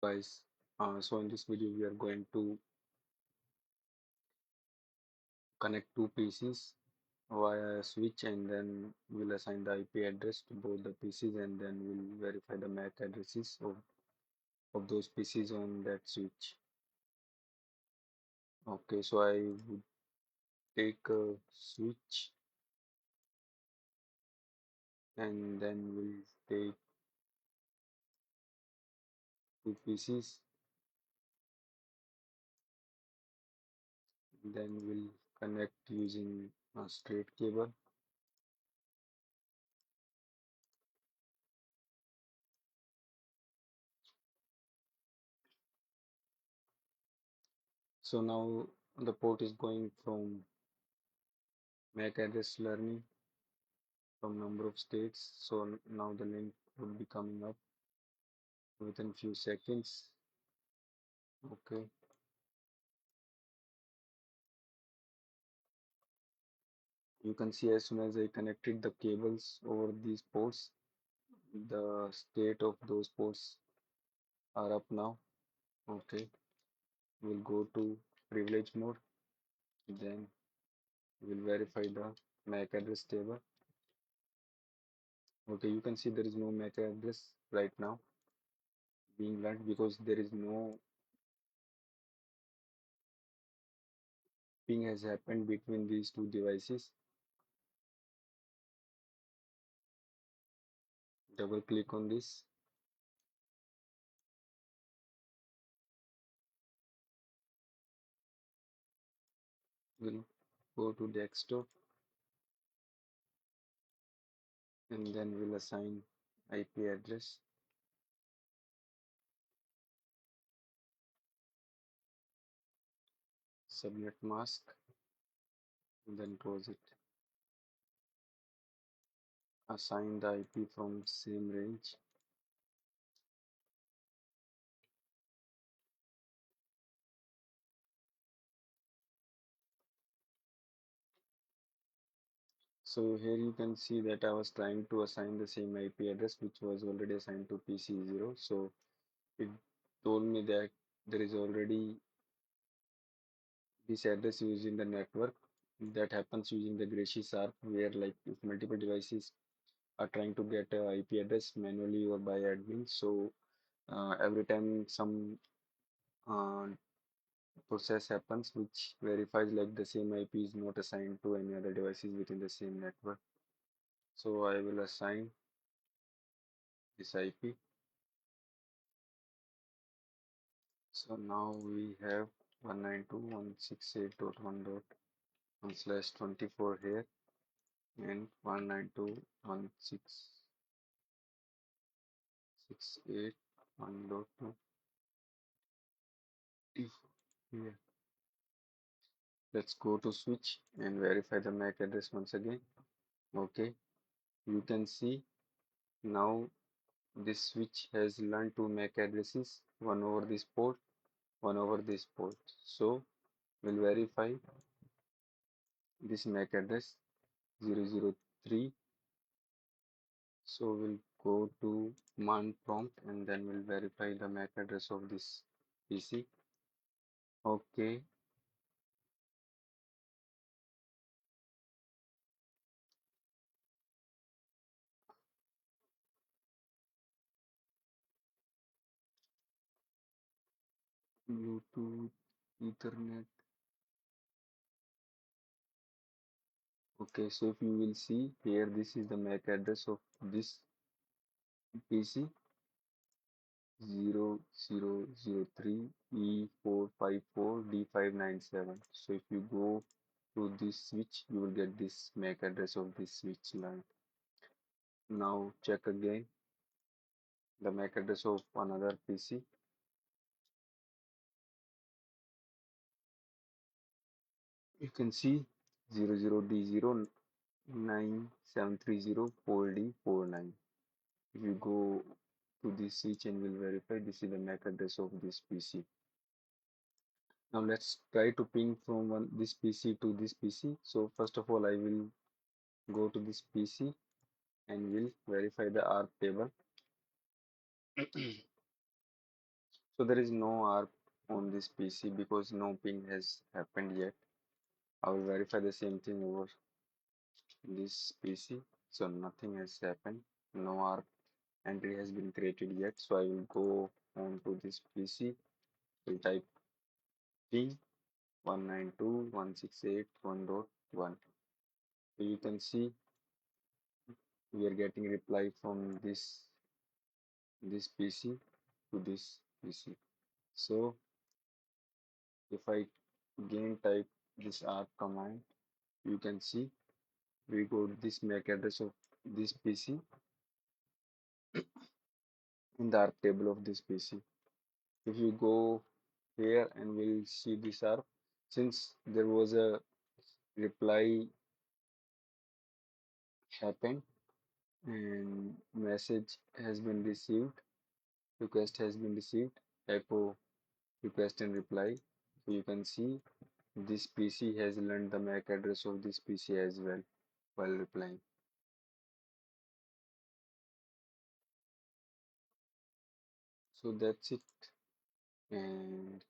Guys, so in this video we are going to connect two PCs via a switch, and then we'll assign the IP address to both the PCs, and then we'll verify the MAC addresses of those PCs on that switch. Okay, so I would take a switch, and then we'll take two PCs, then we'll connect using a straight cable. So now the port is going from MAC address learning from number of states. So now the link will be coming up within few seconds. Okay, you can see as soon as I connected the cables over these ports, the state of those ports are up now. Okay, we'll go to privilege mode, then we'll verify the MAC address table. Okay, you can see there is no MAC address right now being learned because there is no ping has happened between these two devices. Double click on this. We'll go to desktop, and then we'll assign IP address, subnet mask, and then close it. Assign the IP from same range. So here you can see that I was trying to assign the same IP address which was already assigned to PC0. So it told me that there is already this address used in the network. That happens using the Gracie sharp, where like if multiple devices are trying to get a IP address manually or by admin, so every time some uh, process happens which verifies like the same IP is not assigned to any other devices within the same network. So I will assign this IP. So now we have 192.168.1.1/24 here, and 192.168.1.2 here. Let's go to switch and verify the MAC address once again. Okay, you can see now this switch has learned two MAC addresses, one over this port, one over this port. So we'll verify this MAC address 003. So we'll go to command prompt, and then we'll verify the MAC address of this PC. Okay, Bluetooth, Ethernet. Okay, so if you will see here, this is the MAC address of this PC 0003E454D597. So if you go to this switch, you will get this MAC address of this switch line. Now check again the MAC address of another PC. You can see 00D09730-4D49. If you go to this switch and will verify, this is the MAC address of this PC. Now let's try to ping from this PC to this PC. So first of all, I will go to this PC and will verify the ARP table. So there is no ARP on this PC because no ping has happened yet. I will verify the same thing over this PC. So nothing has happened. No ARP entry has been created yet. So I will go on to this PC. Will type ping 192.168.1.1. So you can see we are getting reply from this PC to this PC. So if I again type this ARP command, you can see we got this MAC address of this PC in the ARP table of this PC. If you go here and we'll see this ARP, since there was a reply happened and message has been received, request has been received, echo request and reply. So you can see this PC has learned the MAC address of this PC as well while replying. So that's it. And